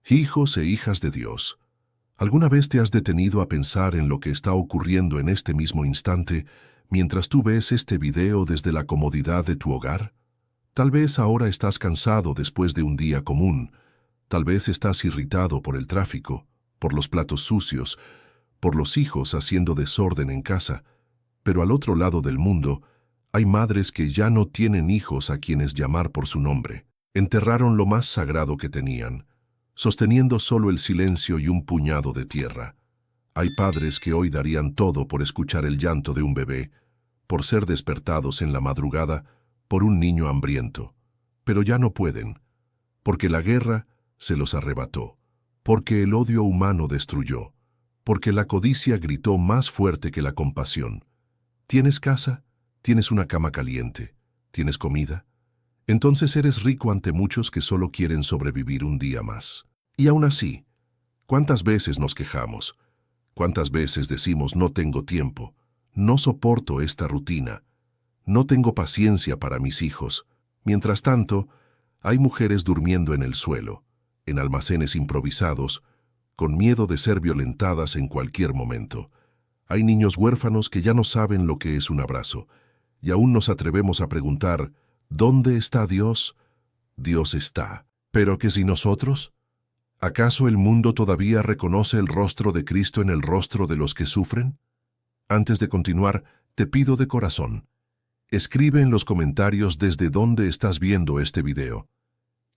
Hijos e hijas de Dios, ¿alguna vez te has detenido a pensar en lo que está ocurriendo en este mismo instante mientras tú ves este video desde la comodidad de tu hogar? Tal vez ahora estás cansado después de un día común, tal vez estás irritado por el tráfico, por los platos sucios, por los hijos haciendo desorden en casa, pero al otro lado del mundo hay madres que ya no tienen hijos a quienes llamar por su nombre. Enterraron lo más sagrado que tenían, sosteniendo solo el silencio y un puñado de tierra. Hay padres que hoy darían todo por escuchar el llanto de un bebé, por ser despertados en la madrugada por un niño hambriento, pero ya no pueden, porque la guerra se los arrebató, porque el odio humano destruyó, porque la codicia gritó más fuerte que la compasión. ¿Tienes casa? ¿Tienes una cama caliente? ¿Tienes comida? Entonces eres rico ante muchos que solo quieren sobrevivir un día más. Y aún así, ¿cuántas veces nos quejamos? ¿Cuántas veces decimos no tengo tiempo, no soporto esta rutina, no tengo paciencia para mis hijos? Mientras tanto, hay mujeres durmiendo en el suelo, en almacenes improvisados, con miedo de ser violentadas en cualquier momento. Hay niños huérfanos que ya no saben lo que es un abrazo, y aún nos atrevemos a preguntar, ¿dónde está Dios? Dios está. ¿Pero qué si nosotros? ¿Acaso el mundo todavía reconoce el rostro de Cristo en el rostro de los que sufren? Antes de continuar, te pido de corazón, escribe en los comentarios desde dónde estás viendo este video.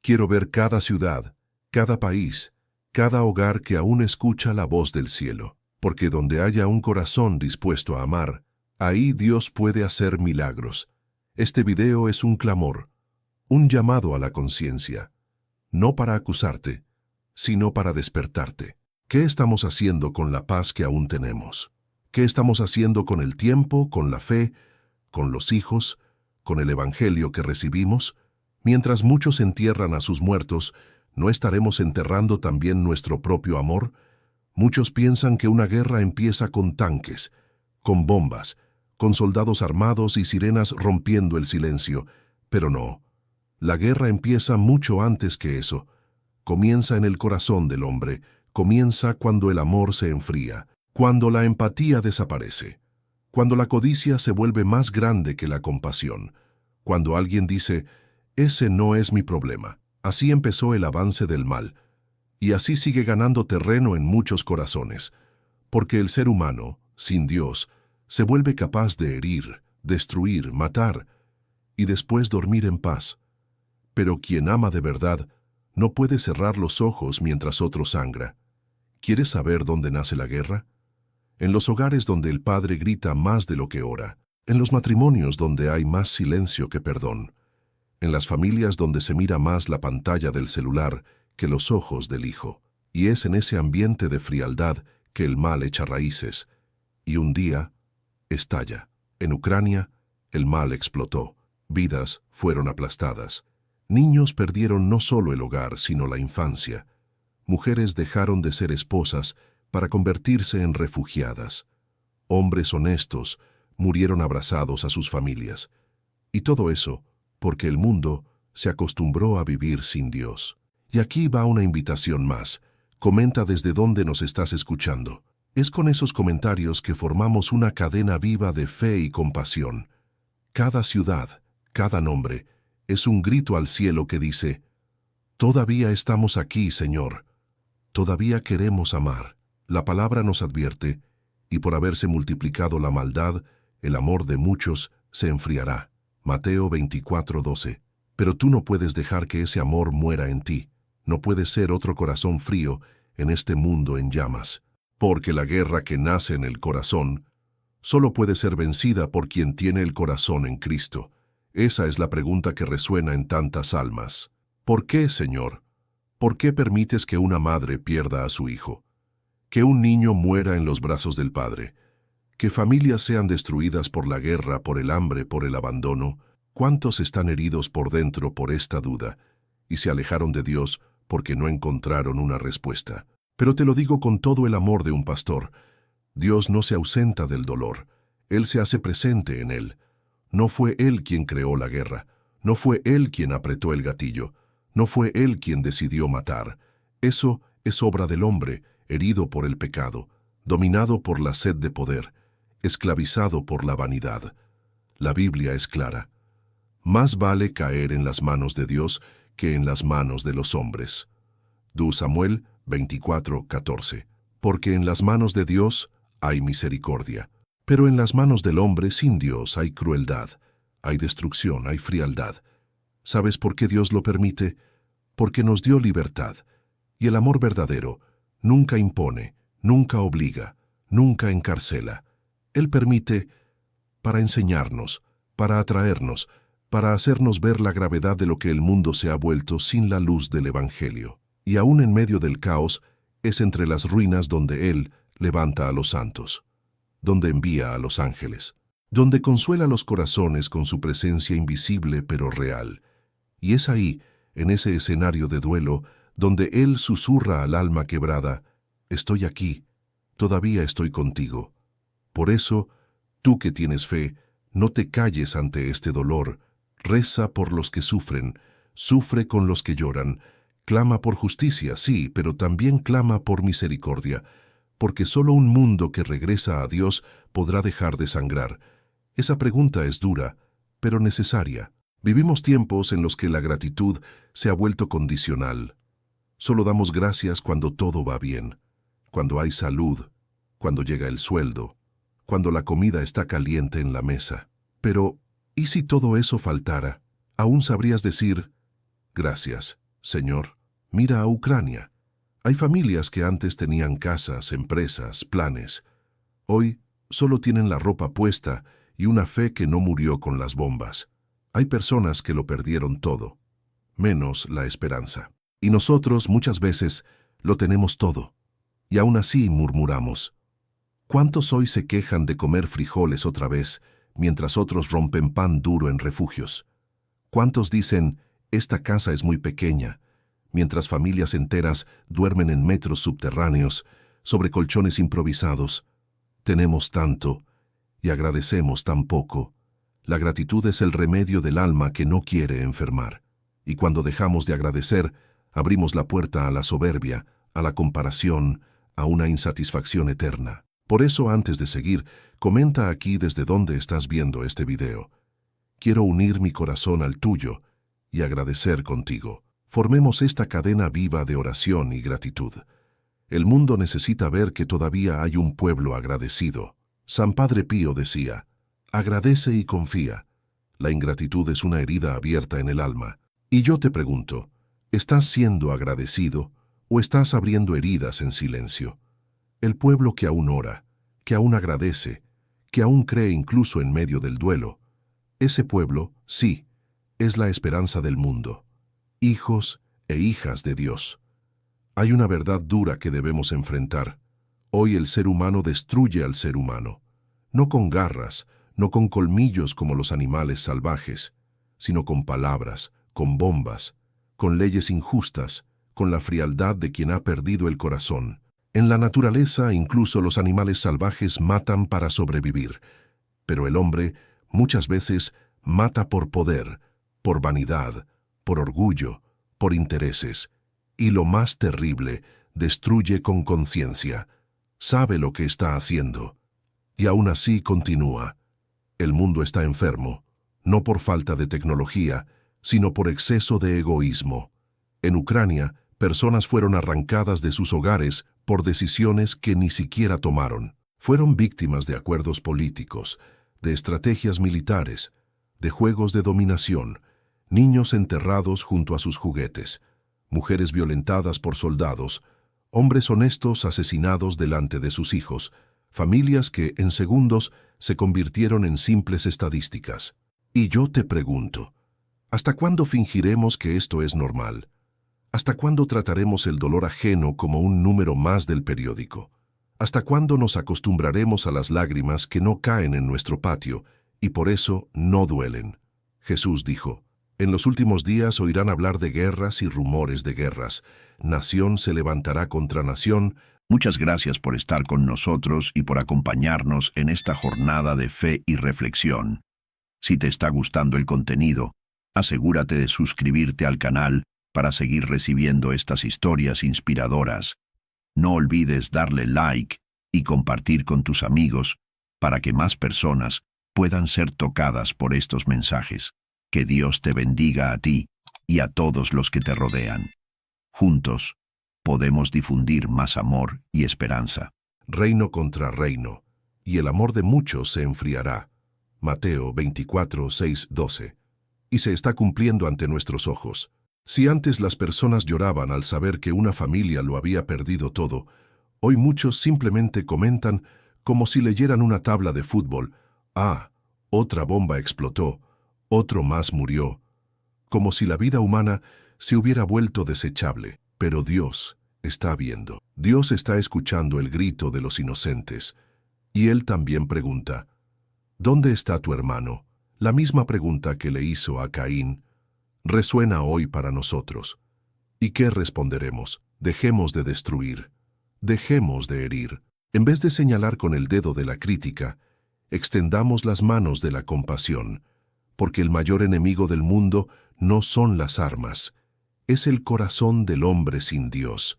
Quiero ver cada ciudad, cada país, cada hogar que aún escucha la voz del cielo, porque donde haya un corazón dispuesto a amar, ahí Dios puede hacer milagros. Este video es un clamor, un llamado a la conciencia, no para acusarte, sino para despertarte. ¿Qué estamos haciendo con la paz que aún tenemos? ¿Qué estamos haciendo con el tiempo, con la fe, con los hijos, con el evangelio que recibimos? Mientras muchos entierran a sus muertos, ¿no estaremos enterrando también nuestro propio amor? Muchos piensan que una guerra empieza con tanques, con bombas, con soldados armados y sirenas rompiendo el silencio, pero no. La guerra empieza mucho antes que eso. Comienza en el corazón del hombre, comienza cuando el amor se enfría, cuando la empatía desaparece, cuando la codicia se vuelve más grande que la compasión, cuando alguien dice, ese no es mi problema. Así empezó el avance del mal, y así sigue ganando terreno en muchos corazones, porque el ser humano, sin Dios, se vuelve capaz de herir, destruir, matar, y después dormir en paz. Pero quien ama de verdad no puede cerrar los ojos mientras otro sangra. ¿Quieres saber dónde nace la guerra? En los hogares donde el padre grita más de lo que ora, en los matrimonios donde hay más silencio que perdón, en las familias donde se mira más la pantalla del celular que los ojos del hijo, y es en ese ambiente de frialdad que el mal echa raíces, y un día estalla. En Ucrania, el mal explotó, vidas fueron aplastadas, niños perdieron no solo el hogar, sino la infancia, mujeres dejaron de ser esposas para convertirse en refugiadas, hombres honestos murieron abrazados a sus familias, y todo eso porque el mundo se acostumbró a vivir sin Dios. Y aquí va una invitación más. Comenta desde dónde nos estás escuchando. Es con esos comentarios que formamos una cadena viva de fe y compasión. Cada ciudad, cada nombre, es un grito al cielo que dice, todavía estamos aquí, Señor. Todavía queremos amar. La palabra nos advierte, y por haberse multiplicado la maldad, el amor de muchos se enfriará. Mateo 24:12. Pero tú no puedes dejar que ese amor muera en ti. No puedes ser otro corazón frío en este mundo en llamas. Porque la guerra que nace en el corazón solo puede ser vencida por quien tiene el corazón en Cristo. Esa es la pregunta que resuena en tantas almas. ¿Por qué, Señor? ¿Por qué permites que una madre pierda a su hijo? Que un niño muera en los brazos del padre? Que familias sean destruidas por la guerra, por el hambre, por el abandono? ¿Cuántos están heridos por dentro por esta duda y se alejaron de Dios porque no encontraron una respuesta? Pero te lo digo con todo el amor de un pastor. Dios no se ausenta del dolor. Él se hace presente en él. No fue Él quien creó la guerra. No fue Él quien apretó el gatillo. No fue Él quien decidió matar. Eso es obra del hombre, herido por el pecado, dominado por la sed de poder, esclavizado por la vanidad. La Biblia es clara. Más vale caer en las manos de Dios que en las manos de los hombres. 2 Samuel 24:14. Porque en las manos de Dios hay misericordia, pero en las manos del hombre sin Dios hay crueldad, hay destrucción, hay frialdad. ¿Sabes por qué Dios lo permite? Porque nos dio libertad, y el amor verdadero nunca impone, nunca obliga, nunca encarcela. Él permite para enseñarnos, para atraernos, para hacernos ver la gravedad de lo que el mundo se ha vuelto sin la luz del Evangelio. Y aún en medio del caos, es entre las ruinas donde Él levanta a los santos, donde envía a los ángeles, donde consuela los corazones con su presencia invisible pero real. Y es ahí, en ese escenario de duelo, donde Él susurra al alma quebrada: «Estoy aquí, todavía estoy contigo». Por eso, tú que tienes fe, no te calles ante este dolor, reza por los que sufren, sufre con los que lloran, clama por justicia, sí, pero también clama por misericordia, porque solo un mundo que regresa a Dios podrá dejar de sangrar. Esa pregunta es dura, pero necesaria. Vivimos tiempos en los que la gratitud se ha vuelto condicional. Solo damos gracias cuando todo va bien, cuando hay salud, cuando llega el sueldo, cuando la comida está caliente en la mesa. Pero, ¿y si todo eso faltara? ¿Aún sabrías decir: «Gracias, Señor»? Mira a Ucrania. Hay familias que antes tenían casas, empresas, planes. Hoy solo tienen la ropa puesta y una fe que no murió con las bombas. Hay personas que lo perdieron todo, menos la esperanza. Y nosotros muchas veces lo tenemos todo. Y aún así murmuramos. ¿Cuántos hoy se quejan de comer frijoles otra vez, mientras otros rompen pan duro en refugios? ¿Cuántos dicen: «Esta casa es muy pequeña», mientras familias enteras duermen en metros subterráneos, sobre colchones improvisados? Tenemos tanto y agradecemos tan poco. La gratitud es el remedio del alma que no quiere enfermar. Y cuando dejamos de agradecer, abrimos la puerta a la soberbia, a la comparación, a una insatisfacción eterna. Por eso, antes de seguir, comenta aquí desde dónde estás viendo este video. Quiero unir mi corazón al tuyo y agradecer contigo. Formemos esta cadena viva de oración y gratitud. El mundo necesita ver que todavía hay un pueblo agradecido. San Padre Pío decía: «Agradece y confía». La ingratitud es una herida abierta en el alma. Y yo te pregunto, ¿estás siendo agradecido o estás abriendo heridas en silencio? El pueblo que aún ora, que aún agradece, que aún cree incluso en medio del duelo, ese pueblo, sí, es la esperanza del mundo. Hijos e hijas de Dios. Hay una verdad dura que debemos enfrentar. Hoy el ser humano destruye al ser humano, no con garras, no con colmillos como los animales salvajes, sino con palabras, con bombas, con leyes injustas, con la frialdad de quien ha perdido el corazón. En la naturaleza, incluso los animales salvajes matan para sobrevivir, pero el hombre muchas veces mata por poder, por vanidad, por orgullo, por intereses, y lo más terrible, destruye con conciencia. Sabe lo que está haciendo, y aún así continúa. El mundo está enfermo, no por falta de tecnología, sino por exceso de egoísmo. En Ucrania, personas fueron arrancadas de sus hogares por decisiones que ni siquiera tomaron. Fueron víctimas de acuerdos políticos, de estrategias militares, de juegos de dominación, niños enterrados junto a sus juguetes, mujeres violentadas por soldados, hombres honestos asesinados delante de sus hijos, familias que en segundos se convirtieron en simples estadísticas. Y yo te pregunto, ¿hasta cuándo fingiremos que esto es normal? ¿Hasta cuándo trataremos el dolor ajeno como un número más del periódico? ¿Hasta cuándo nos acostumbraremos a las lágrimas que no caen en nuestro patio y por eso no duelen? Jesús dijo: «En los últimos días oirán hablar de guerras y rumores de guerras. Nación se levantará contra nación». Muchas gracias por estar con nosotros y por acompañarnos en esta jornada de fe y reflexión. Si te está gustando el contenido, asegúrate de suscribirte al canal para seguir recibiendo estas historias inspiradoras. No olvides darle like y compartir con tus amigos para que más personas puedan ser tocadas por estos mensajes. Que Dios te bendiga a ti y a todos los que te rodean. Juntos, podemos difundir más amor y esperanza. Reino contra reino, y el amor de muchos se enfriará. Mateo 24, 6, 12. Y se está cumpliendo ante nuestros ojos. Si antes las personas lloraban al saber que una familia lo había perdido todo, hoy muchos simplemente comentan como si leyeran una tabla de fútbol. Ah, otra bomba explotó, otro más murió. Como si la vida humana se hubiera vuelto desechable. Pero Dios está viendo. Dios está escuchando el grito de los inocentes. Y Él también pregunta, ¿dónde está tu hermano? La misma pregunta que le hizo a Caín resuena hoy para nosotros. ¿Y qué responderemos? Dejemos de destruir, dejemos de herir. En vez de señalar con el dedo de la crítica, extendamos las manos de la compasión, porque el mayor enemigo del mundo no son las armas, es el corazón del hombre sin Dios.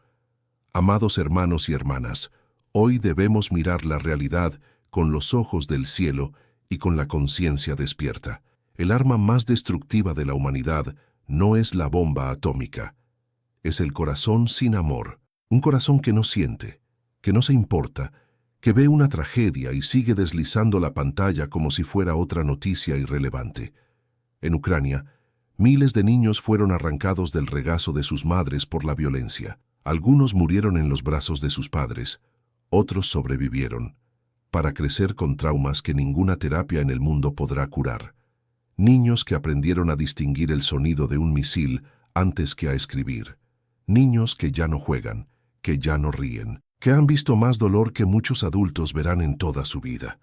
Amados hermanos y hermanas, hoy debemos mirar la realidad con los ojos del cielo y con la conciencia despierta. El arma más destructiva de la humanidad no es la bomba atómica, es el corazón sin amor, un corazón que no siente, que no se importa, que ve una tragedia y sigue deslizando la pantalla como si fuera otra noticia irrelevante. En Ucrania, miles de niños fueron arrancados del regazo de sus madres por la violencia. Algunos murieron en los brazos de sus padres, otros sobrevivieron, para crecer con traumas que ninguna terapia en el mundo podrá curar. Niños que aprendieron a distinguir el sonido de un misil antes que a escribir. Niños que ya no juegan, que ya no ríen, que han visto más dolor que muchos adultos verán en toda su vida.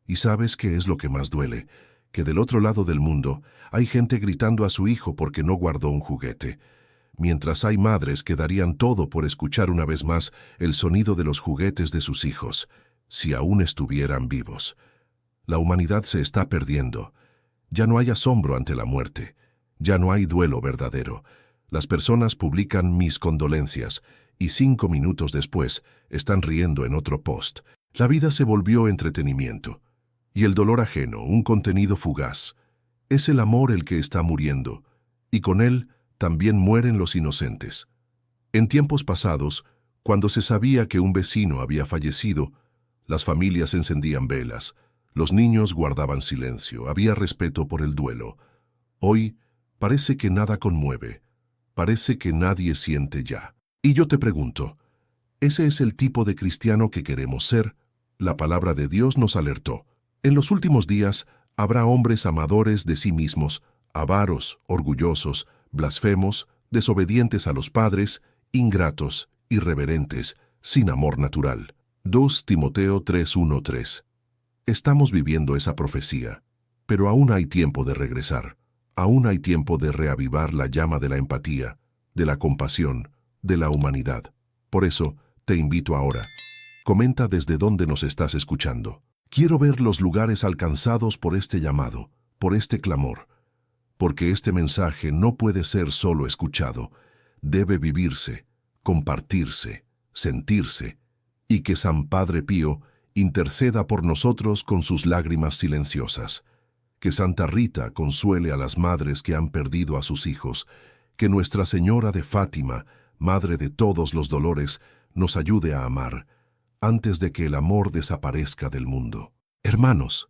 ¿Y sabes qué es lo que más duele? Que del otro lado del mundo hay gente gritando a su hijo porque no guardó un juguete, mientras hay madres que darían todo por escuchar una vez más el sonido de los juguetes de sus hijos, si aún estuvieran vivos. La humanidad se está perdiendo. Ya no hay asombro ante la muerte. Ya no hay duelo verdadero. Las personas publican mis condolencias y 5 minutos después están riendo en otro post. La vida se volvió entretenimiento. Y el dolor ajeno, un contenido fugaz. Es el amor el que está muriendo, y con él también mueren los inocentes. En tiempos pasados, cuando se sabía que un vecino había fallecido, las familias encendían velas, los niños guardaban silencio, había respeto por el duelo. Hoy parece que nada conmueve, parece que nadie siente ya. Y yo te pregunto, ¿ese es el tipo de cristiano que queremos ser? La palabra de Dios nos alertó. En los últimos días habrá hombres amadores de sí mismos, avaros, orgullosos, blasfemos, desobedientes a los padres, ingratos, irreverentes, sin amor natural. 2 Timoteo 3:1-3. Estamos viviendo esa profecía, pero aún hay tiempo de regresar. Aún hay tiempo de reavivar la llama de la empatía, de la compasión, de la humanidad. Por eso, te invito ahora. Comenta desde dónde nos estás escuchando. Quiero ver los lugares alcanzados por este llamado, por este clamor, porque este mensaje no puede ser solo escuchado, debe vivirse, compartirse, sentirse, y que San Padre Pío interceda por nosotros con sus lágrimas silenciosas, que Santa Rita consuele a las madres que han perdido a sus hijos, que Nuestra Señora de Fátima, Madre de todos los dolores, nos ayude a amar, antes de que el amor desaparezca del mundo. Hermanos,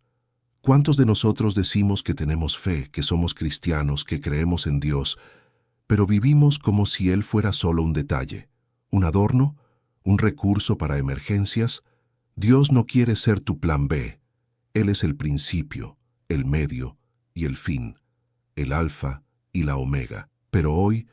¿cuántos de nosotros decimos que tenemos fe, que somos cristianos, que creemos en Dios, pero vivimos como si Él fuera solo un detalle, un adorno, un recurso para emergencias? Dios no quiere ser tu plan B. Él es el principio, el medio y el fin, el alfa y la omega. Pero hoy,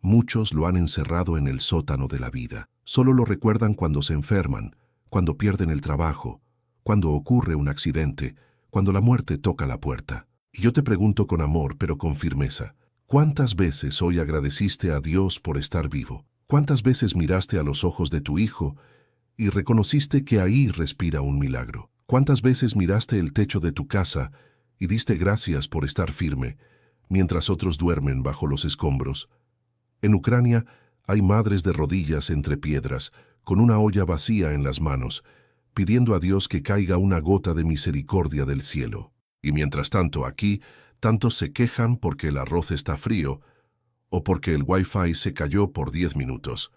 muchos lo han encerrado en el sótano de la vida. Solo lo recuerdan cuando se enferman, cuando pierden el trabajo, cuando ocurre un accidente, cuando la muerte toca la puerta. Y yo te pregunto con amor, pero con firmeza, ¿cuántas veces hoy agradeciste a Dios por estar vivo? ¿Cuántas veces miraste a los ojos de tu hijo y reconociste que ahí respira un milagro? ¿Cuántas veces miraste el techo de tu casa y diste gracias por estar firme, mientras otros duermen bajo los escombros? En Ucrania hay madres de rodillas entre piedras, con una olla vacía en las manos, pidiendo a Dios que caiga una gota de misericordia del cielo. Y mientras tanto aquí, tantos se quejan porque el arroz está frío o porque el Wi-Fi se cayó por 10 minutos.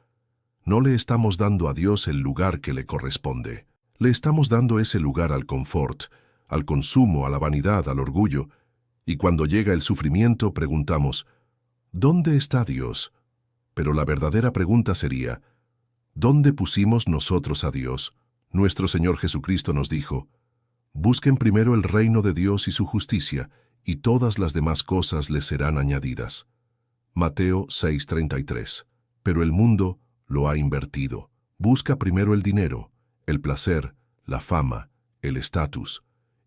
No le estamos dando a Dios el lugar que le corresponde. Le estamos dando ese lugar al confort, al consumo, a la vanidad, al orgullo. Y cuando llega el sufrimiento preguntamos, ¿dónde está Dios? Pero la verdadera pregunta sería, ¿dónde pusimos nosotros a Dios? Nuestro Señor Jesucristo nos dijo, busquen primero el reino de Dios y su justicia, y todas las demás cosas les serán añadidas. Mateo 6:33. Pero el mundo lo ha invertido. Busca primero el dinero, el placer, la fama, el estatus,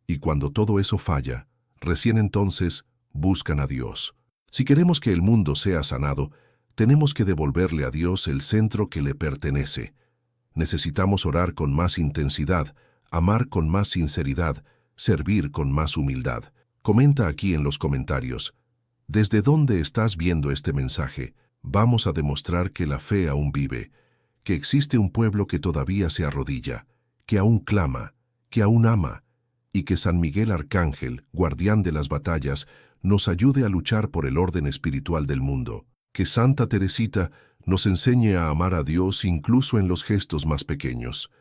y cuando todo eso falla, recién entonces buscan a Dios. Si queremos que el mundo sea sanado, tenemos que devolverle a Dios el centro que le pertenece. Necesitamos orar con más intensidad, amar con más sinceridad, servir con más humildad. Comenta aquí en los comentarios, ¿desde dónde estás viendo este mensaje? Vamos a demostrar que la fe aún vive, que existe un pueblo que todavía se arrodilla, que aún clama, que aún ama, y que San Miguel Arcángel, guardián de las batallas, nos ayude a luchar por el orden espiritual del mundo. Que Santa Teresita nos enseñe a amar a Dios incluso en los gestos más pequeños.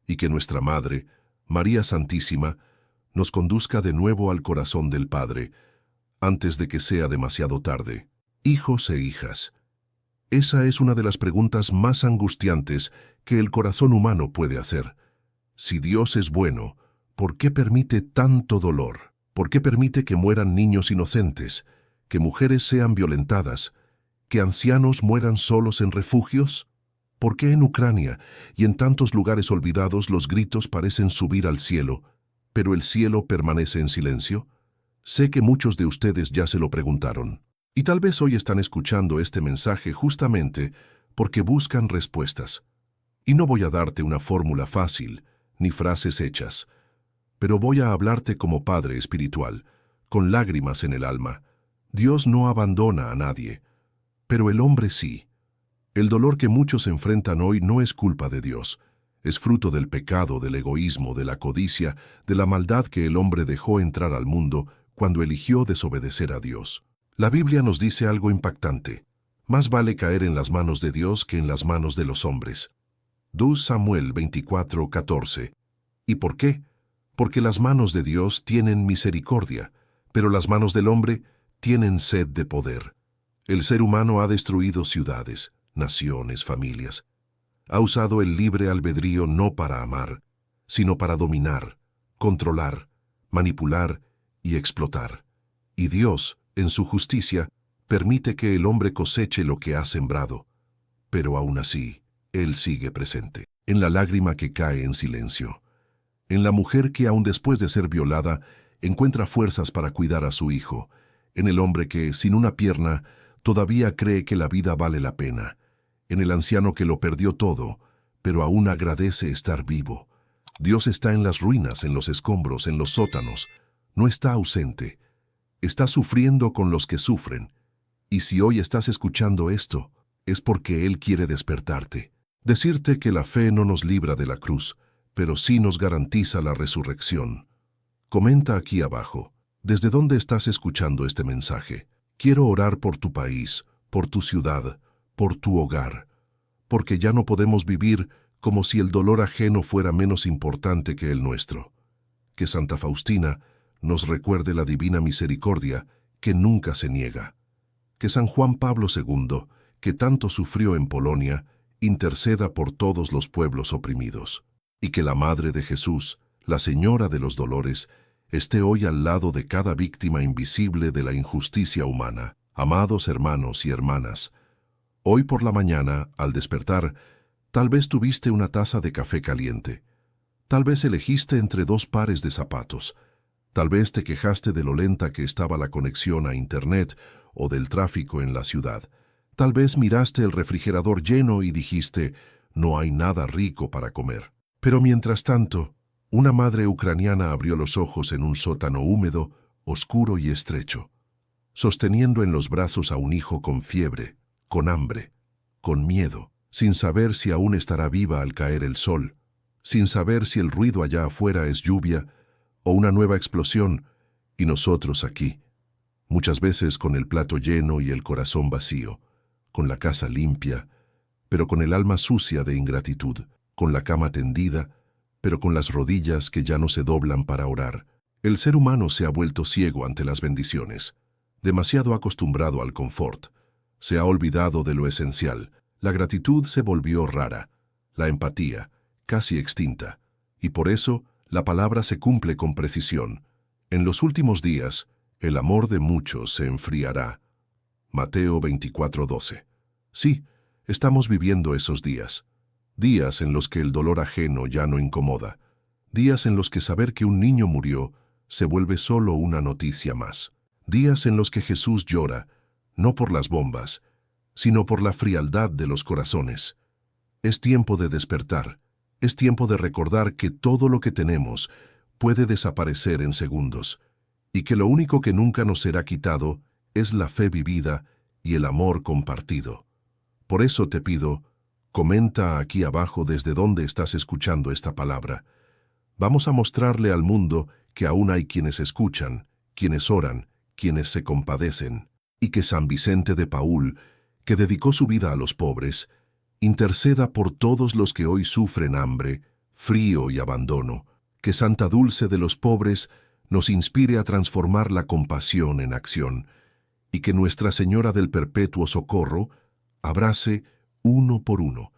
Y que nuestra Madre, María Santísima, nos conduzca de nuevo al corazón del Padre, antes de que sea demasiado tarde. Hijos e hijas, esa es una de las preguntas más angustiantes que el corazón humano puede hacer. Si Dios es bueno, ¿por qué permite tanto dolor? ¿Por qué permite que mueran niños inocentes, que mujeres sean violentadas, que ancianos mueran solos en refugios? ¿Por qué en Ucrania y en tantos lugares olvidados los gritos parecen subir al cielo, pero el cielo permanece en silencio? Sé que muchos de ustedes ya se lo preguntaron. Y tal vez hoy están escuchando este mensaje justamente porque buscan respuestas. Y no voy a darte una fórmula fácil, ni frases hechas, pero voy a hablarte como padre espiritual, con lágrimas en el alma. Dios no abandona a nadie, pero el hombre sí. El dolor que muchos enfrentan hoy no es culpa de Dios, es fruto del pecado, del egoísmo, de la codicia, de la maldad que el hombre dejó entrar al mundo cuando eligió desobedecer a Dios. La Biblia nos dice algo impactante. Más vale caer en las manos de Dios que en las manos de los hombres. 2 Samuel 24:14. ¿Y por qué? Porque las manos de Dios tienen misericordia, pero las manos del hombre tienen sed de poder. El ser humano ha destruido ciudades, naciones, familias. Ha usado el libre albedrío no para amar, sino para dominar, controlar, manipular y explotar. Y Dios, en su justicia, permite que el hombre coseche lo que ha sembrado. Pero aún así, Él sigue presente, en la lágrima que cae en silencio, en la mujer que, aun después de ser violada, encuentra fuerzas para cuidar a su hijo, en el hombre que, sin una pierna, todavía cree que la vida vale la pena, en el anciano que lo perdió todo, pero aún agradece estar vivo. Dios está en las ruinas, en los escombros, en los sótanos. No está ausente. Está sufriendo con los que sufren. Y si hoy estás escuchando esto, es porque Él quiere despertarte. Decirte que la fe no nos libra de la cruz, pero sí nos garantiza la resurrección. Comenta aquí abajo, ¿desde dónde estás escuchando este mensaje? Quiero orar por tu país, por tu ciudad, por tu hogar, porque ya no podemos vivir como si el dolor ajeno fuera menos importante que el nuestro. Que Santa Faustina nos recuerde la divina misericordia que nunca se niega. Que San Juan Pablo II, que tanto sufrió en Polonia, interceda por todos los pueblos oprimidos. Y que la Madre de Jesús, la Señora de los Dolores, esté hoy al lado de cada víctima invisible de la injusticia humana. Amados hermanos y hermanas, hoy por la mañana, al despertar, tal vez tuviste una taza de café caliente. Tal vez elegiste entre dos pares de zapatos. Tal vez te quejaste de lo lenta que estaba la conexión a Internet o del tráfico en la ciudad. Tal vez miraste el refrigerador lleno y dijiste, no hay nada rico para comer. Pero mientras tanto, una madre ucraniana abrió los ojos en un sótano húmedo, oscuro y estrecho, sosteniendo en los brazos a un hijo con fiebre, con hambre, con miedo, sin saber si aún estará viva al caer el sol, sin saber si el ruido allá afuera es lluvia o una nueva explosión, y nosotros aquí, muchas veces con el plato lleno y el corazón vacío, con la casa limpia, pero con el alma sucia de ingratitud, con la cama tendida, pero con las rodillas que ya no se doblan para orar. El ser humano se ha vuelto ciego ante las bendiciones, demasiado acostumbrado al confort. Se ha olvidado de lo esencial. La gratitud se volvió rara, la empatía casi extinta, y por eso la palabra se cumple con precisión. En los últimos días, el amor de muchos se enfriará. Mateo 24:12. Sí, estamos viviendo esos días. Días en los que el dolor ajeno ya no incomoda. Días en los que saber que un niño murió se vuelve solo una noticia más. Días en los que Jesús llora, no por las bombas, sino por la frialdad de los corazones. Es tiempo de despertar. Es tiempo de recordar que todo lo que tenemos puede desaparecer en segundos, y que lo único que nunca nos será quitado es la fe vivida y el amor compartido. Por eso te pido, comenta aquí abajo desde dónde estás escuchando esta palabra. Vamos a mostrarle al mundo que aún hay quienes escuchan, quienes oran, quienes se compadecen, y que San Vicente de Paúl, que dedicó su vida a los pobres, interceda por todos los que hoy sufren hambre, frío y abandono. Que Santa Dulce de los pobres nos inspire a transformar la compasión en acción, y que Nuestra Señora del Perpetuo Socorro abrace uno por uno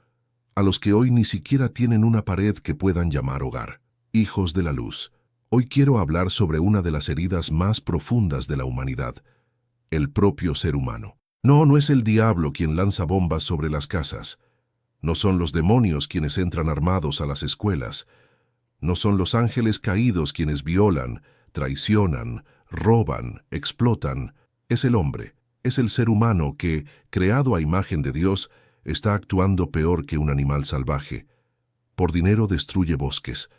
a los que hoy ni siquiera tienen una pared que puedan llamar hogar. Hijos de la luz, hoy quiero hablar sobre una de las heridas más profundas de la humanidad, el propio ser humano. No es el diablo quien lanza bombas sobre las casas. No son los demonios quienes entran armados a las escuelas. No son los ángeles caídos quienes violan, traicionan, roban, explotan. Es el hombre, es el ser humano que, creado a imagen de Dios, está actuando peor que un animal salvaje. Por dinero destruye bosques,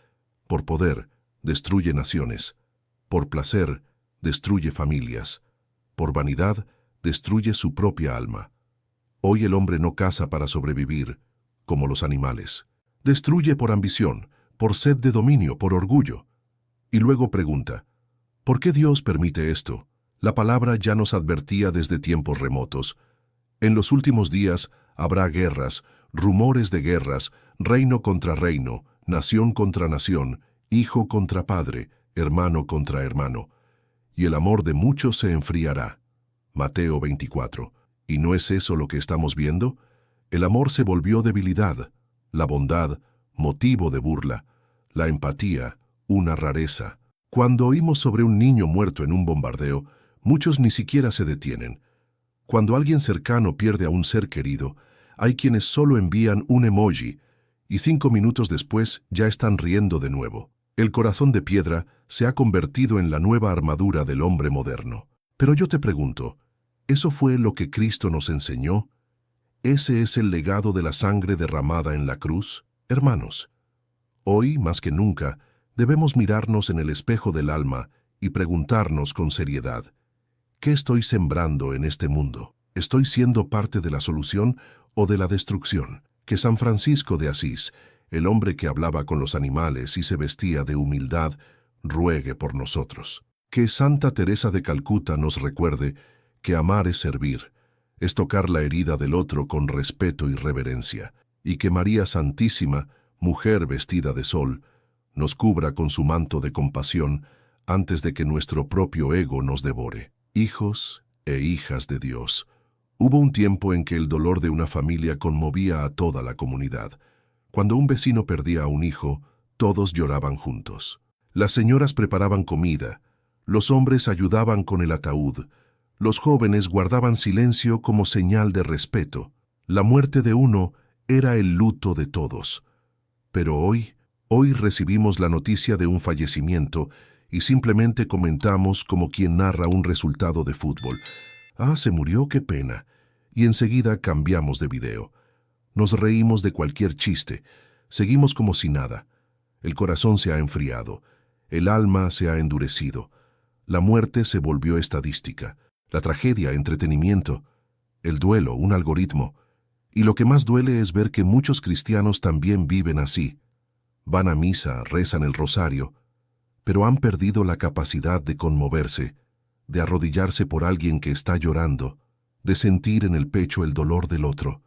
por poder destruye naciones, por placer destruye familias, por vanidad destruye su propia alma. Hoy el hombre no caza para sobrevivir, como los animales. Destruye por ambición, por sed de dominio, por orgullo. Y luego pregunta, ¿por qué Dios permite esto? La palabra ya nos advertía desde tiempos remotos. En los últimos días habrá guerras, rumores de guerras, reino contra reino, nación contra nación, hijo contra padre, hermano contra hermano. Y el amor de muchos se enfriará. Mateo 24. ¿Y no es eso lo que estamos viendo? El amor se volvió debilidad, la bondad, motivo de burla, la empatía, una rareza. Cuando oímos sobre un niño muerto en un bombardeo, muchos ni siquiera se detienen. Cuando alguien cercano pierde a un ser querido, hay quienes solo envían un emoji y 5 minutos después ya están riendo de nuevo. El corazón de piedra se ha convertido en la nueva armadura del hombre moderno. Pero yo te pregunto, ¿eso fue lo que Cristo nos enseñó? ¿Ese es el legado de la sangre derramada en la cruz? Hermanos, hoy, más que nunca, debemos mirarnos en el espejo del alma y preguntarnos con seriedad, ¿qué estoy sembrando en este mundo? ¿Estoy siendo parte de la solución o de la destrucción? Que San Francisco de Asís, el hombre que hablaba con los animales y se vestía de humildad, ruegue por nosotros. Que Santa Teresa de Calcuta nos recuerde que amar es servir, es tocar la herida del otro con respeto y reverencia, y que María Santísima, mujer vestida de sol, nos cubra con su manto de compasión antes de que nuestro propio ego nos devore. Hijos e hijas de Dios, hubo un tiempo en que el dolor de una familia conmovía a toda la comunidad. Cuando un vecino perdía a un hijo, todos lloraban juntos. Las señoras preparaban comida, los hombres ayudaban con el ataúd, los jóvenes guardaban silencio como señal de respeto. La muerte de uno era el luto de todos. Pero hoy recibimos la noticia de un fallecimiento y simplemente comentamos como quien narra un resultado de fútbol. Ah, se murió, qué pena. Y enseguida cambiamos de video. Nos reímos de cualquier chiste. Seguimos como si nada. El corazón se ha enfriado. El alma se ha endurecido. La muerte se volvió estadística. La tragedia, entretenimiento. el duelo, un algoritmo. Y lo que más duele es ver que muchos cristianos también viven así. Van a misa, rezan el rosario, pero han perdido la capacidad de conmoverse, de arrodillarse por alguien que está llorando, de sentir en el pecho el dolor del otro.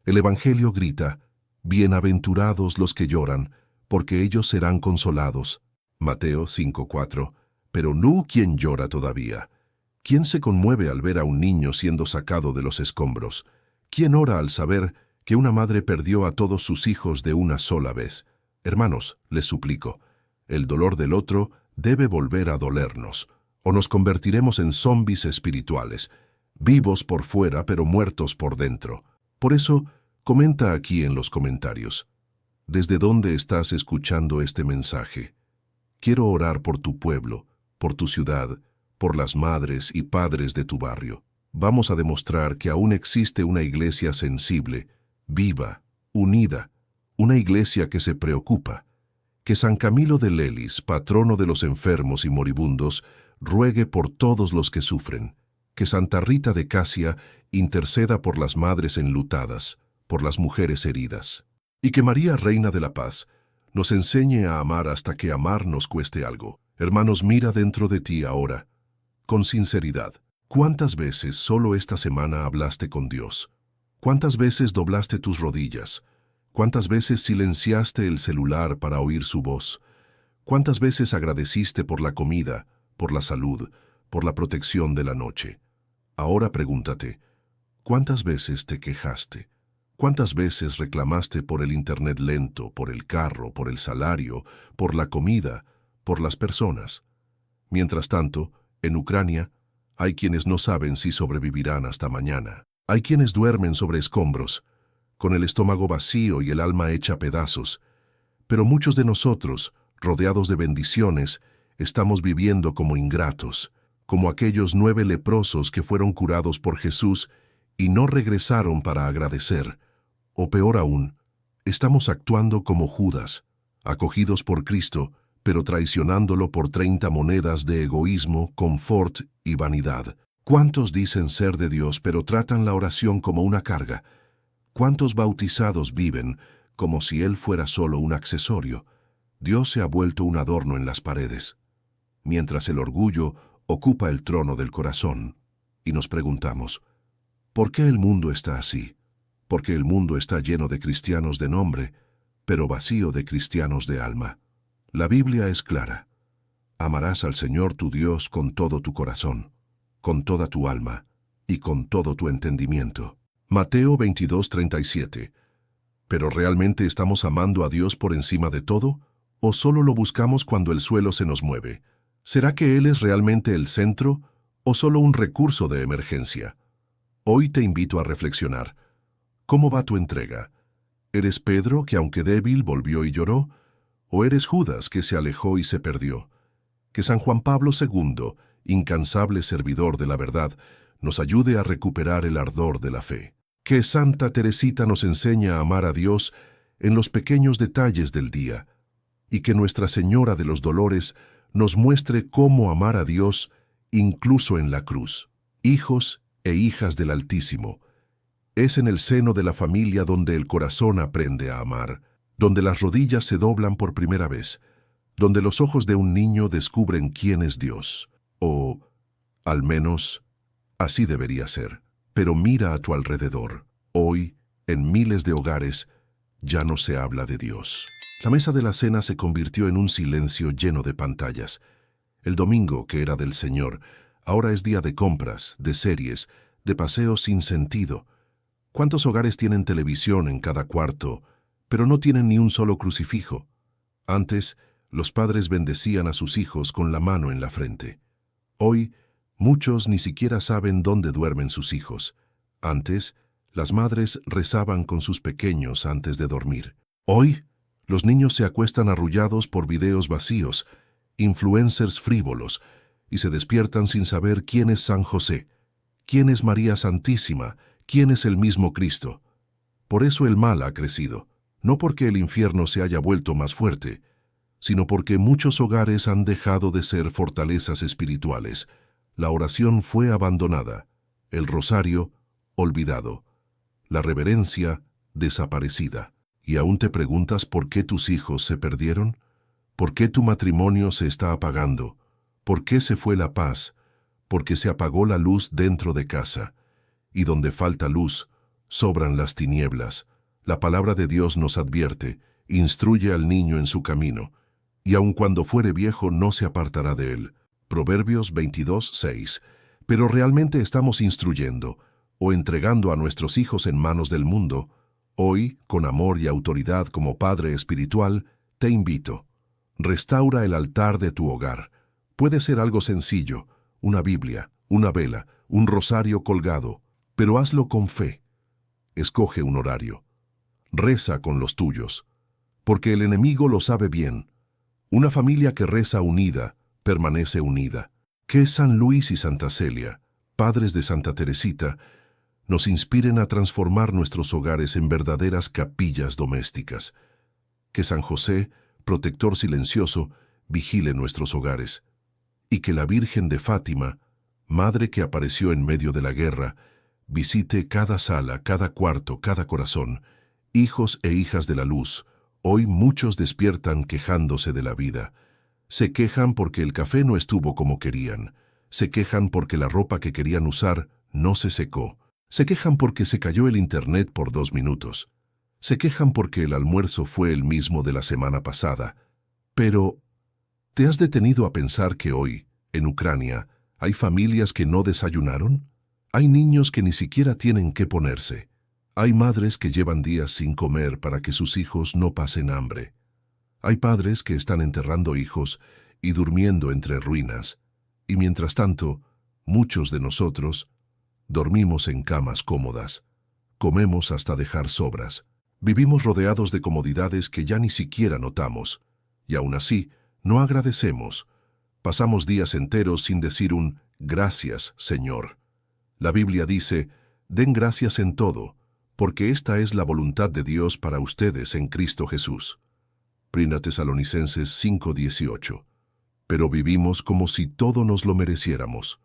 El Evangelio grita: bienaventurados los que lloran, porque ellos serán consolados. Mateo 5:4. Pero no quien llora todavía. ¿Quién se conmueve al ver a un niño siendo sacado de los escombros? ¿Quién ora al saber que una madre perdió a todos sus hijos de una sola vez? Hermanos, les suplico, el dolor del otro debe volver a dolernos, o nos convertiremos en zombis espirituales, vivos por fuera pero muertos por dentro. Por eso, comenta aquí en los comentarios: ¿desde dónde estás escuchando este mensaje? Quiero orar por tu pueblo, por tu ciudad, por las madres y padres de tu barrio. Vamos a demostrar que aún existe una iglesia sensible, viva, unida, una iglesia que se preocupa. Que San Camilo de Lelis, patrono de los enfermos y moribundos, ruegue por todos los que sufren. Que Santa Rita de Casia interceda por las madres enlutadas, por las mujeres heridas. Y que María, Reina de la Paz, nos enseñe a amar hasta que amar nos cueste algo. Hermanos, mira dentro de ti ahora, con sinceridad. ¿Cuántas veces solo esta semana hablaste con Dios? ¿Cuántas veces doblaste tus rodillas? ¿Cuántas veces silenciaste el celular para oír su voz? ¿Cuántas veces agradeciste por la comida, por la salud, por la protección de la noche? Ahora pregúntate, ¿cuántas veces te quejaste? ¿Cuántas veces reclamaste por el internet lento, por el carro, por el salario, por la comida, por las personas? Mientras tanto, en Ucrania, hay quienes no saben si sobrevivirán hasta mañana. Hay quienes duermen sobre escombros, con el estómago vacío y el alma hecha pedazos. Pero muchos de nosotros, rodeados de bendiciones, estamos viviendo como ingratos, como aquellos 9 leprosos que fueron curados por Jesús y no regresaron para agradecer. O peor aún, estamos actuando como Judas, acogidos por Cristo, pero traicionándolo por 30 monedas de egoísmo, confort y vanidad. ¿Cuántos dicen ser de Dios pero tratan la oración como una carga? ¿Cuántos bautizados viven como si Él fuera solo un accesorio? Dios se ha vuelto un adorno en las paredes, mientras el orgullo ocupa el trono del corazón. Y nos preguntamos, ¿por qué el mundo está así? Porque el mundo está lleno de cristianos de nombre, pero vacío de cristianos de alma. La Biblia es clara. Amarás al Señor tu Dios con todo tu corazón, con toda tu alma y con todo tu entendimiento. Mateo 22:37. ¿Pero realmente estamos amando a Dios por encima de todo? ¿O solo lo buscamos cuando el suelo se nos mueve? ¿Será que Él es realmente el centro o solo un recurso de emergencia? Hoy te invito a reflexionar. ¿Cómo va tu entrega? ¿Eres Pedro, que aunque débil volvió y lloró? ¿O eres Judas, que se alejó y se perdió? Que San Juan Pablo II, incansable servidor de la verdad, nos ayude a recuperar el ardor de la fe. Que Santa Teresita nos enseñe a amar a Dios en los pequeños detalles del día, y que Nuestra Señora de los Dolores nos muestre cómo amar a Dios incluso en la cruz. Hijos e hijas del Altísimo, es en el seno de la familia donde el corazón aprende a amar, donde las rodillas se doblan por primera vez, donde los ojos de un niño descubren quién es Dios. O, al menos, así debería ser. Pero mira a tu alrededor. Hoy, en miles de hogares, ya no se habla de Dios. La mesa de la cena se convirtió en un silencio lleno de pantallas. El domingo, que era del Señor, ahora es día de compras, de series, de paseos sin sentido. ¿Cuántos hogares tienen televisión en cada cuarto, pero no tienen ni un solo crucifijo? Antes, los padres bendecían a sus hijos con la mano en la frente. Hoy, muchos ni siquiera saben dónde duermen sus hijos. Antes, las madres rezaban con sus pequeños antes de dormir. Hoy, los niños se acuestan arrullados por videos vacíos, influencers frívolos, y se despiertan sin saber quién es San José, quién es María Santísima, quién es el mismo Cristo. Por eso el mal ha crecido, no porque el infierno se haya vuelto más fuerte, sino porque muchos hogares han dejado de ser fortalezas espirituales. La oración fue abandonada, el rosario olvidado. La reverencia, desaparecida. ¿Y aún te preguntas por qué tus hijos se perdieron? ¿Por qué tu matrimonio se está apagando? ¿Por qué se fue la paz? Porque se apagó la luz dentro de casa. Y donde falta luz, sobran las tinieblas. La palabra de Dios nos advierte, instruye al niño en su camino, y aun cuando fuere viejo no se apartará de él. Proverbios 22:6. Pero realmente estamos instruyendo o entregando a nuestros hijos en manos del mundo. Hoy, con amor y autoridad como padre espiritual, te invito. Restaura el altar de tu hogar. Puede ser algo sencillo, una Biblia, una vela, un rosario colgado, pero hazlo con fe. Escoge un horario. Reza con los tuyos, porque el enemigo lo sabe bien. Una familia que reza unida, permanece unida. Que San Luis y Santa Celia, padres de Santa Teresita, nos inspiren a transformar nuestros hogares en verdaderas capillas domésticas. Que San José, protector silencioso, vigile nuestros hogares. Y que la Virgen de Fátima, madre que apareció en medio de la guerra, visite cada sala, cada cuarto, cada corazón. Hijos e hijas de la luz, hoy muchos despiertan quejándose de la vida. Se quejan porque el café no estuvo como querían. Se quejan porque la ropa que querían usar no se secó. Se quejan porque se cayó el internet por 2 minutos. Se quejan porque el almuerzo fue el mismo de la semana pasada. Pero, ¿te has detenido a pensar que hoy, en Ucrania, hay familias que no desayunaron? Hay niños que ni siquiera tienen qué ponerse. Hay madres que llevan días sin comer para que sus hijos no pasen hambre. Hay padres que están enterrando hijos y durmiendo entre ruinas. Y mientras tanto, muchos de nosotros dormimos en camas cómodas. Comemos hasta dejar sobras. Vivimos rodeados de comodidades que ya ni siquiera notamos. Y aún así, no agradecemos. Pasamos días enteros sin decir un «Gracias, Señor». La Biblia dice, «Den gracias en todo, porque esta es la voluntad de Dios para ustedes en Cristo Jesús». 1 Tesalonicenses 5:18. Pero vivimos como si todo nos lo mereciéramos,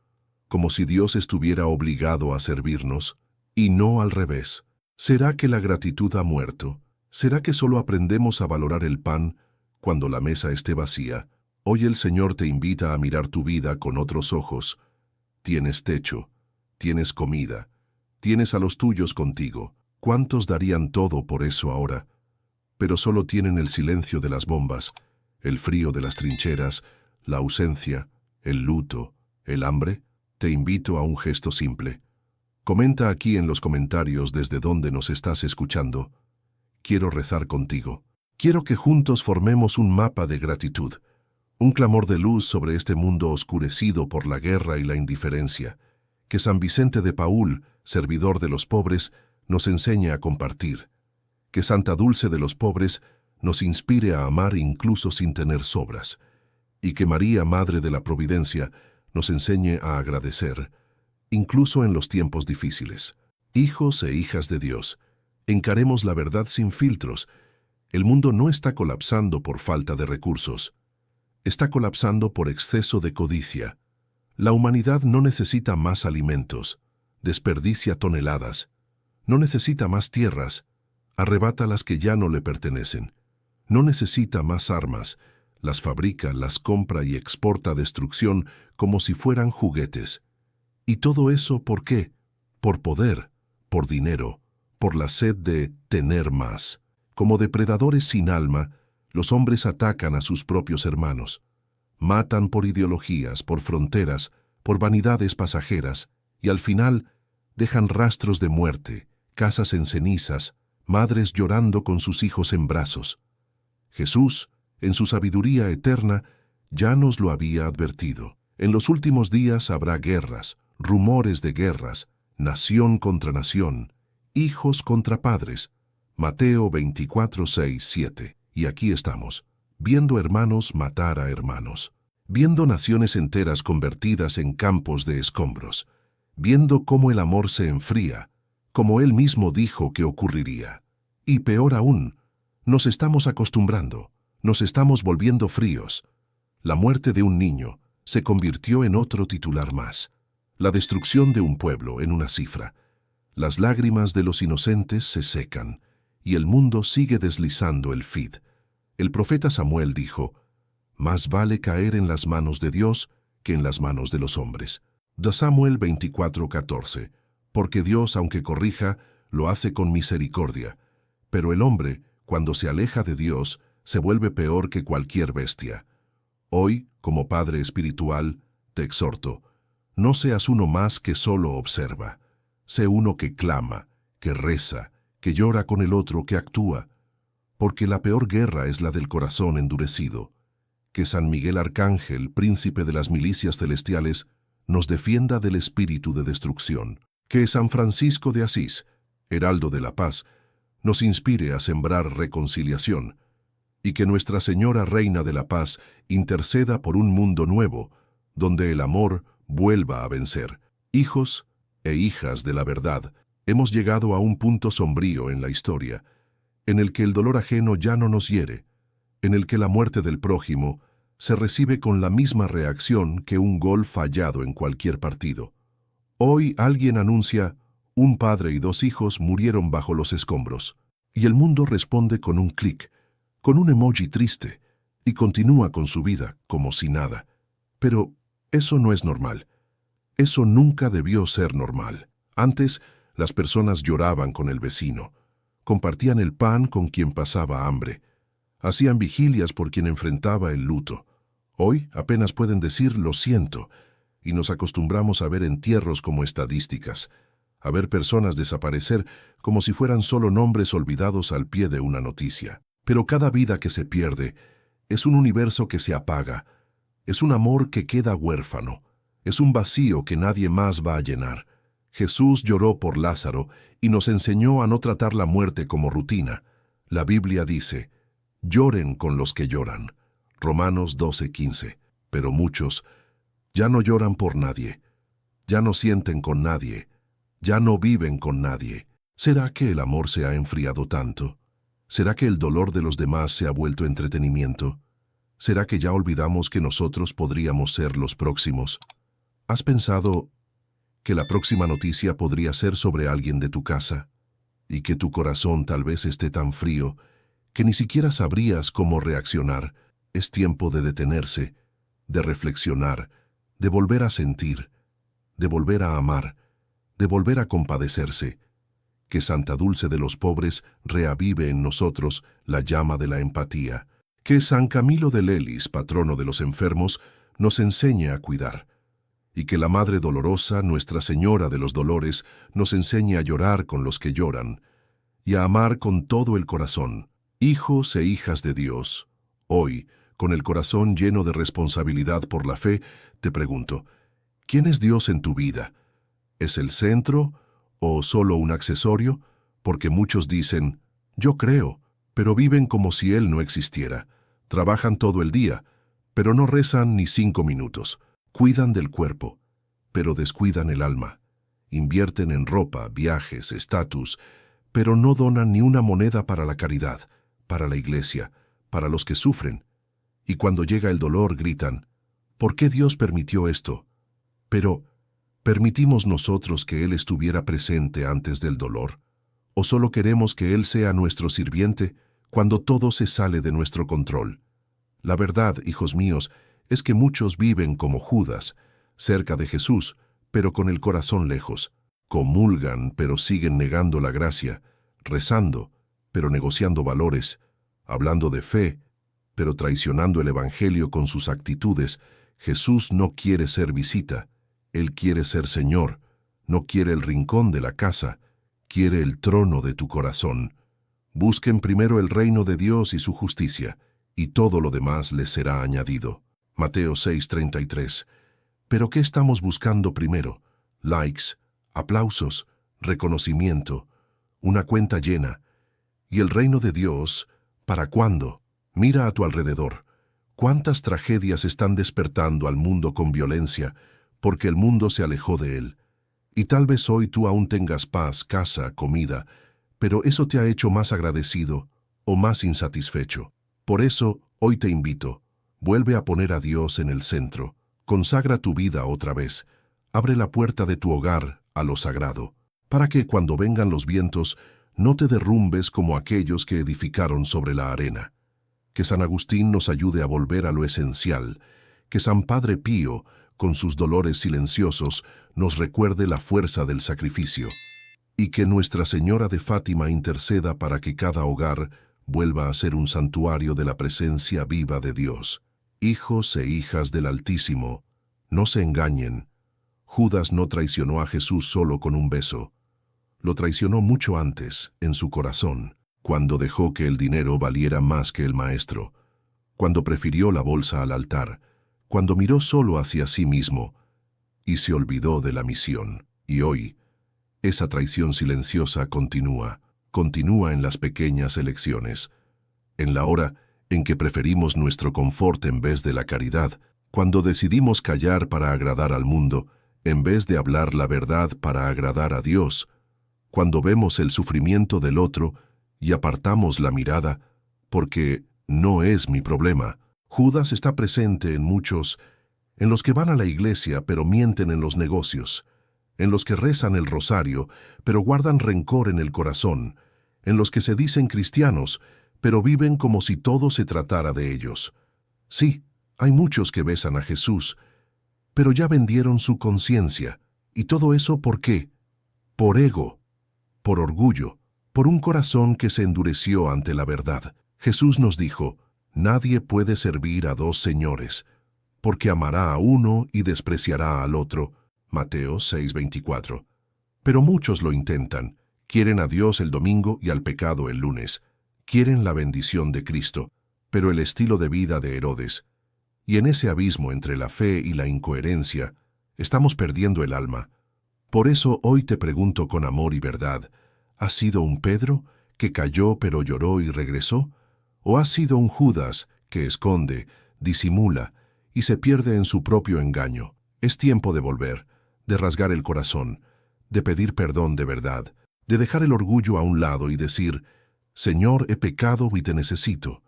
como si Dios estuviera obligado a servirnos, y no al revés. ¿Será que la gratitud ha muerto? ¿Será que solo aprendemos a valorar el pan cuando la mesa esté vacía? Hoy el Señor te invita a mirar tu vida con otros ojos. Tienes techo, tienes comida, tienes a los tuyos contigo. ¿Cuántos darían todo por eso ahora? Pero solo tienen el silencio de las bombas, el frío de las trincheras, la ausencia, el luto, el hambre. Te invito a un gesto simple. Comenta aquí en los comentarios desde dónde nos estás escuchando. Quiero rezar contigo. Quiero que juntos formemos un mapa de gratitud, un clamor de luz sobre este mundo oscurecido por la guerra y la indiferencia. Que San Vicente de Paúl, servidor de los pobres, nos enseñe a compartir. Que Santa Dulce de los pobres nos inspire a amar incluso sin tener sobras. Y que María, Madre de la Providencia, nos enseñe a agradecer, incluso en los tiempos difíciles. Hijos e hijas de Dios, encaremos la verdad sin filtros. El mundo no está colapsando por falta de recursos. Está colapsando por exceso de codicia. La humanidad no necesita más alimentos, desperdicia toneladas. No necesita más tierras, arrebata las que ya no le pertenecen. No necesita más armas, las fabrica, las compra y exporta destrucción como si fueran juguetes. ¿Y todo eso por qué? Por poder, por dinero, por la sed de tener más. Como depredadores sin alma, los hombres atacan a sus propios hermanos. Matan por ideologías, por fronteras, por vanidades pasajeras, y al final dejan rastros de muerte, casas en cenizas, madres llorando con sus hijos en brazos. Jesús, en su sabiduría eterna, ya nos lo había advertido. En los últimos días habrá guerras, rumores de guerras, nación contra nación, hijos contra padres. Mateo 24:6-7. Y aquí estamos, viendo hermanos matar a hermanos, viendo naciones enteras convertidas en campos de escombros, viendo cómo el amor se enfría, como él mismo dijo que ocurriría. Y peor aún, nos estamos acostumbrando, nos estamos volviendo fríos. La muerte de un niño se convirtió en otro titular más. La destrucción de un pueblo en una cifra. Las lágrimas de los inocentes se secan, y el mundo sigue deslizando el feed. El profeta Samuel dijo, «Más vale caer en las manos de Dios que en las manos de los hombres». De Samuel 24:14. Porque Dios, aunque corrija, lo hace con misericordia. Pero el hombre, cuando se aleja de Dios, se vuelve peor que cualquier bestia. Hoy, como padre espiritual, te exhorto, no seas uno más que solo observa. Sé uno que clama, que reza, que llora con el otro, que actúa. Porque la peor guerra es la del corazón endurecido. Que San Miguel Arcángel, príncipe de las milicias celestiales, nos defienda del espíritu de destrucción. Que San Francisco de Asís, heraldo de la paz, nos inspire a sembrar reconciliación. Y que Nuestra Señora Reina de la Paz interceda por un mundo nuevo, donde el amor vuelva a vencer. Hijos e hijas de la verdad, hemos llegado a un punto sombrío en la historia, en el que el dolor ajeno ya no nos hiere, en el que la muerte del prójimo se recibe con la misma reacción que un gol fallado en cualquier partido. Hoy alguien anuncia, un padre y 2 hijos murieron bajo los escombros, y el mundo responde con un clic, con un emoji triste, y continúa con su vida como si nada. Pero eso no es normal. Eso nunca debió ser normal. Antes, las personas lloraban con el vecino, compartían el pan con quien pasaba hambre, hacían vigilias por quien enfrentaba el luto. Hoy apenas pueden decir «lo siento», y nos acostumbramos a ver entierros como estadísticas, a ver personas desaparecer como si fueran solo nombres olvidados al pie de una noticia. Pero cada vida que se pierde es un universo que se apaga, es un amor que queda huérfano, es un vacío que nadie más va a llenar. Jesús lloró por Lázaro y nos enseñó a no tratar la muerte como rutina. La Biblia dice, «Lloren con los que lloran». Romanos 12:15. Pero muchos ya no lloran por nadie, ya no sienten con nadie, ya no viven con nadie. ¿Será que el amor se ha enfriado tanto? ¿Será que el dolor de los demás se ha vuelto entretenimiento? ¿Será que ya olvidamos que nosotros podríamos ser los próximos? ¿Has pensado que la próxima noticia podría ser sobre alguien de tu casa? Y que tu corazón tal vez esté tan frío que ni siquiera sabrías cómo reaccionar. Es tiempo de detenerse, de reflexionar, de volver a sentir, de volver a amar, de volver a compadecerse. Que Santa Dulce de los Pobres reavive en nosotros la llama de la empatía. Que San Camilo de Lelis, patrono de los enfermos, nos enseñe a cuidar. Y que la Madre Dolorosa, Nuestra Señora de los Dolores, nos enseñe a llorar con los que lloran y a amar con todo el corazón. Hijos e hijas de Dios, hoy, con el corazón lleno de responsabilidad por la fe, te pregunto, ¿quién es Dios en tu vida? ¿Es el centro o solo un accesorio? Porque muchos dicen, yo creo, pero viven como si Él no existiera. Trabajan todo el día, pero no rezan ni 5 minutos. Cuidan del cuerpo, pero descuidan el alma. Invierten en ropa, viajes, estatus, pero no donan ni una moneda para la caridad, para la iglesia, para los que sufren. Y cuando llega el dolor gritan, ¿por qué Dios permitió esto? Pero, ¿permitimos nosotros que Él estuviera presente antes del dolor? ¿O solo queremos que Él sea nuestro sirviente cuando todo se sale de nuestro control? La verdad, hijos míos, es que muchos viven como Judas, cerca de Jesús, pero con el corazón lejos. Comulgan, pero siguen negando la gracia, rezando, pero negociando valores, hablando de fe, pero traicionando el Evangelio con sus actitudes. Jesús no quiere ser visita, Él quiere ser Señor, no quiere el rincón de la casa, quiere el trono de tu corazón. Busquen primero el reino de Dios y su justicia, y todo lo demás les será añadido. Mateo 6:33. ¿Pero qué estamos buscando primero? Likes, aplausos, reconocimiento, una cuenta llena. ¿Y el reino de Dios, para cuándo? Mira a tu alrededor. ¿Cuántas tragedias están despertando al mundo con violencia porque el mundo se alejó de Él? Y tal vez hoy tú aún tengas paz, casa, comida, pero eso te ha hecho más agradecido o más insatisfecho. Por eso, hoy te invito, vuelve a poner a Dios en el centro, consagra tu vida otra vez, abre la puerta de tu hogar a lo sagrado. para que cuando vengan los vientos no te derrumbes como aquellos que edificaron sobre la arena. Que San Agustín nos ayude a volver a lo esencial, que San Padre Pío, con sus dolores silenciosos, nos recuerde la fuerza del sacrificio, y que Nuestra Señora de Fátima interceda para que cada hogar vuelva a ser un santuario de la presencia viva de Dios. Hijos e hijas del Altísimo, no se engañen. Judas no traicionó a Jesús solo con un beso. Lo traicionó mucho antes, en su corazón, cuando dejó que el dinero valiera más que el Maestro, cuando prefirió la bolsa al altar, cuando miró solo hacia sí mismo y se olvidó de la misión. Y hoy, esa traición silenciosa continúa en las pequeñas elecciones, en la hora en que preferimos nuestro confort en vez de la caridad, cuando decidimos callar para agradar al mundo, en vez de hablar la verdad para agradar a Dios, cuando vemos el sufrimiento del otro y apartamos la mirada, porque no es mi problema. Judas está presente en muchos, en los que van a la iglesia pero mienten en los negocios, en los que rezan el rosario pero guardan rencor en el corazón, en los que se dicen cristianos pero viven como si todo se tratara de ellos. Sí, hay muchos que besan a Jesús, pero ya vendieron su conciencia. ¿Y todo eso por qué? Por ego, por orgullo, por un corazón que se endureció ante la verdad. Jesús nos dijo, nadie puede servir a dos señores, porque amará a uno y despreciará al otro. Mateo 6:24. Pero muchos lo intentan. Quieren a Dios el domingo y al pecado el lunes. Quieren la bendición de Cristo, pero el estilo de vida de Herodes. Y en ese abismo entre la fe y la incoherencia, estamos perdiendo el alma. Por eso hoy te pregunto con amor y verdad, ¿has sido un Pedro que cayó pero lloró y regresó? ¿O has sido un Judas que esconde, disimula y se pierde en su propio engaño? Es tiempo de volver, de rasgar el corazón, de pedir perdón de verdad, de dejar el orgullo a un lado y decir, Señor, he pecado y te necesito.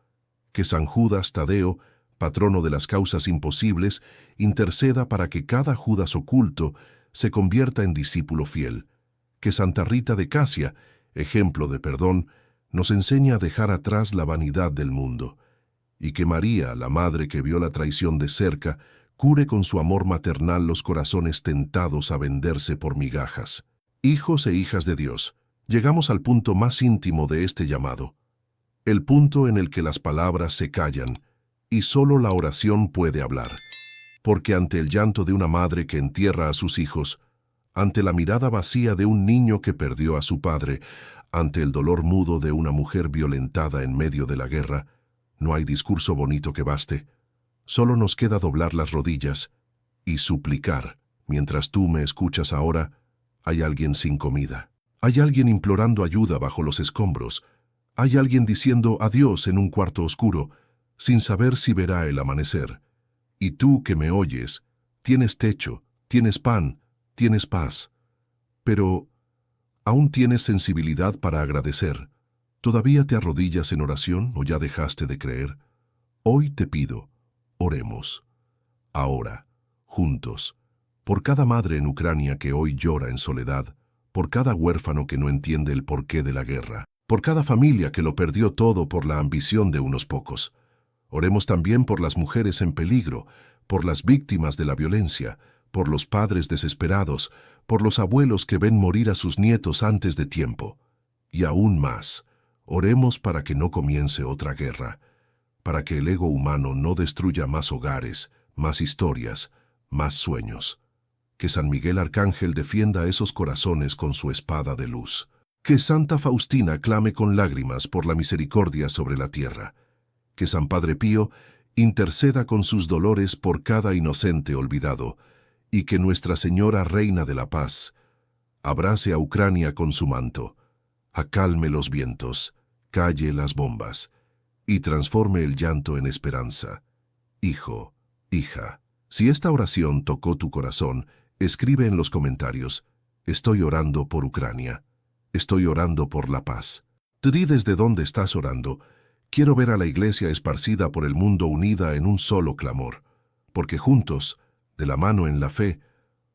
Que San Judas Tadeo, patrono de las causas imposibles, interceda para que cada Judas oculto se convierta en discípulo fiel. Que Santa Rita de Casia, ejemplo de perdón, nos enseñe a dejar atrás la vanidad del mundo. Y que María, la madre que vio la traición de cerca, cure con su amor maternal los corazones tentados a venderse por migajas. Hijos e hijas de Dios, llegamos al punto más íntimo de este llamado, el punto en el que las palabras se callan y solo la oración puede hablar, porque ante el llanto de una madre que entierra a sus hijos, ante la mirada vacía de un niño que perdió a su padre, ante el dolor mudo de una mujer violentada en medio de la guerra, no hay discurso bonito que baste. Solo nos queda doblar las rodillas y suplicar. Mientras tú me escuchas ahora, hay alguien sin comida. Hay alguien implorando ayuda bajo los escombros. Hay alguien diciendo adiós en un cuarto oscuro, sin saber si verá el amanecer. Y tú que me oyes, tienes techo, tienes pan, tienes paz. Pero ¿aún tienes sensibilidad para agradecer? ¿Todavía te arrodillas en oración o ya dejaste de creer? Hoy te pido, oremos. Ahora, juntos, por cada madre en Ucrania que hoy llora en soledad, por cada huérfano que no entiende el porqué de la guerra, por cada familia que lo perdió todo por la ambición de unos pocos. Oremos también por las mujeres en peligro, por las víctimas de la violencia, por los padres desesperados, por los abuelos que ven morir a sus nietos antes de tiempo. Y aún más, oremos para que no comience otra guerra, para que el ego humano no destruya más hogares, más historias, más sueños. Que San Miguel Arcángel defienda esos corazones con su espada de luz. Que Santa Faustina clame con lágrimas por la misericordia sobre la tierra. Que San Padre Pío interceda con sus dolores por cada inocente olvidado, y que Nuestra Señora Reina de la Paz abrace a Ucrania con su manto, acalme los vientos, calle las bombas, y transforme el llanto en esperanza. Hijo, hija, si esta oración tocó tu corazón, escribe en los comentarios, estoy orando por Ucrania, estoy orando por la paz. Tú di desde dónde estás orando. Quiero ver a la Iglesia esparcida por el mundo unida en un solo clamor, porque juntos, de la mano en la fe,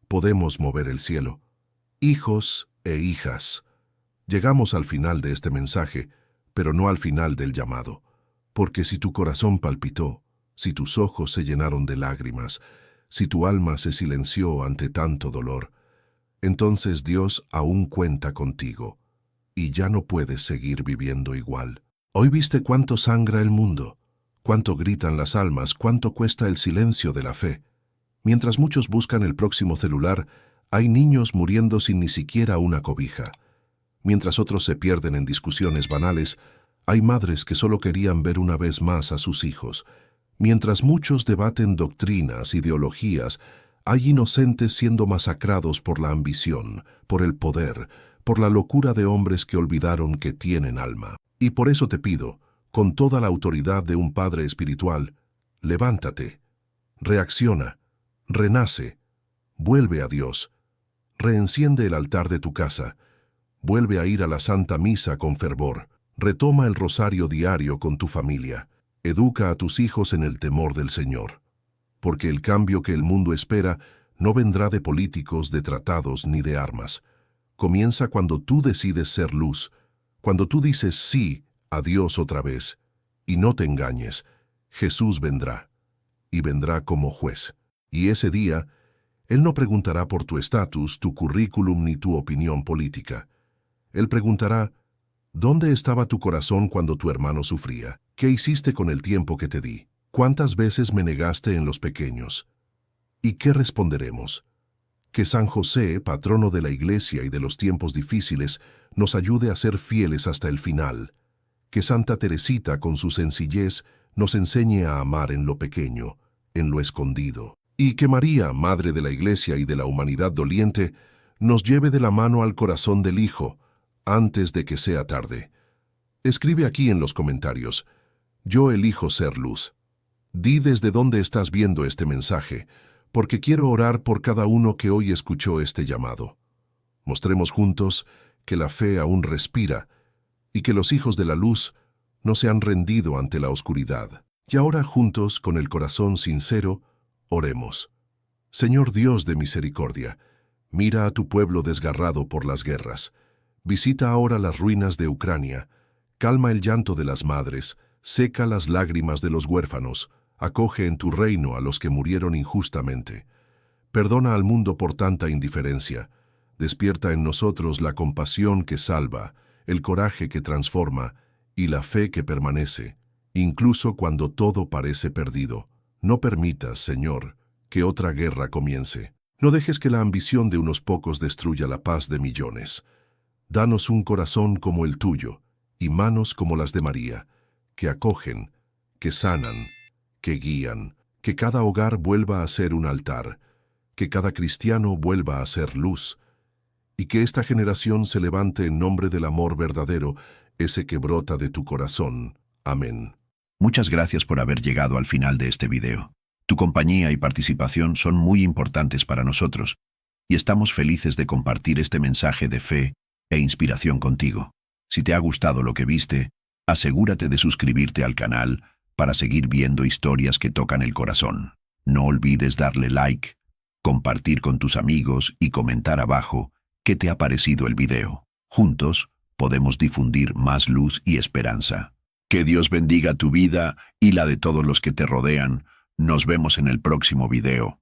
podemos mover el cielo. Hijos e hijas. Llegamos al final de este mensaje, pero no al final del llamado, porque si tu corazón palpitó, si tus ojos se llenaron de lágrimas, si tu alma se silenció ante tanto dolor, entonces Dios aún cuenta contigo, y ya no puedes seguir viviendo igual. Hoy viste cuánto sangra el mundo, cuánto gritan las almas, cuánto cuesta el silencio de la fe. Mientras muchos buscan el próximo celular, hay niños muriendo sin ni siquiera una cobija. Mientras otros se pierden en discusiones banales, hay madres que solo querían ver una vez más a sus hijos. Mientras muchos debaten doctrinas, ideologías, hay inocentes siendo masacrados por la ambición, por el poder, por la locura de hombres que olvidaron que tienen alma. Y por eso te pido, con toda la autoridad de un Padre espiritual, levántate, reacciona, renace, vuelve a Dios, reenciende el altar de tu casa, vuelve a ir a la Santa Misa con fervor, retoma el rosario diario con tu familia, educa a tus hijos en el temor del Señor, porque el cambio que el mundo espera no vendrá de políticos, de tratados ni de armas. Comienza cuando tú decides ser luz, cuando tú dices sí a Dios otra vez, y no te engañes, Jesús vendrá, y vendrá como juez. Y ese día, Él no preguntará por tu estatus, tu currículum ni tu opinión política. Él preguntará, ¿dónde estaba tu corazón cuando tu hermano sufría? ¿Qué hiciste con el tiempo que te di? ¿Cuántas veces me negaste en los pequeños? ¿Y qué responderemos? Que San José, patrono de la Iglesia y de los tiempos difíciles, nos ayude a ser fieles hasta el final. Que Santa Teresita, con su sencillez, nos enseñe a amar en lo pequeño, en lo escondido. Y que María, Madre de la Iglesia y de la humanidad doliente, nos lleve de la mano al corazón del Hijo, antes de que sea tarde. Escribe aquí en los comentarios, yo elijo ser luz. Di desde dónde estás viendo este mensaje, porque quiero orar por cada uno que hoy escuchó este llamado. Mostremos juntos que la fe aún respira y que los hijos de la luz no se han rendido ante la oscuridad. Y ahora juntos, con el corazón sincero, oremos. Señor Dios de misericordia, mira a tu pueblo desgarrado por las guerras. Visita ahora las ruinas de Ucrania, calma el llanto de las madres, seca las lágrimas de los huérfanos, acoge en tu reino a los que murieron injustamente. Perdona al mundo por tanta indiferencia. Despierta en nosotros la compasión que salva, el coraje que transforma y la fe que permanece, incluso cuando todo parece perdido. No permitas, Señor, que otra guerra comience. No dejes que la ambición de unos pocos destruya la paz de millones. Danos un corazón como el tuyo y manos como las de María, que acogen, que sanan, que guían, que cada hogar vuelva a ser un altar, que cada cristiano vuelva a ser luz, y que esta generación se levante en nombre del amor verdadero, ese que brota de tu corazón. Amén. Muchas gracias por haber llegado al final de este video. Tu compañía y participación son muy importantes para nosotros, y estamos felices de compartir este mensaje de fe e inspiración contigo. Si te ha gustado lo que viste, asegúrate de suscribirte al canal para seguir viendo historias que tocan el corazón. No olvides darle like, compartir con tus amigos y comentar abajo qué te ha parecido el video. Juntos podemos difundir más luz y esperanza. Que Dios bendiga tu vida y la de todos los que te rodean. Nos vemos en el próximo video.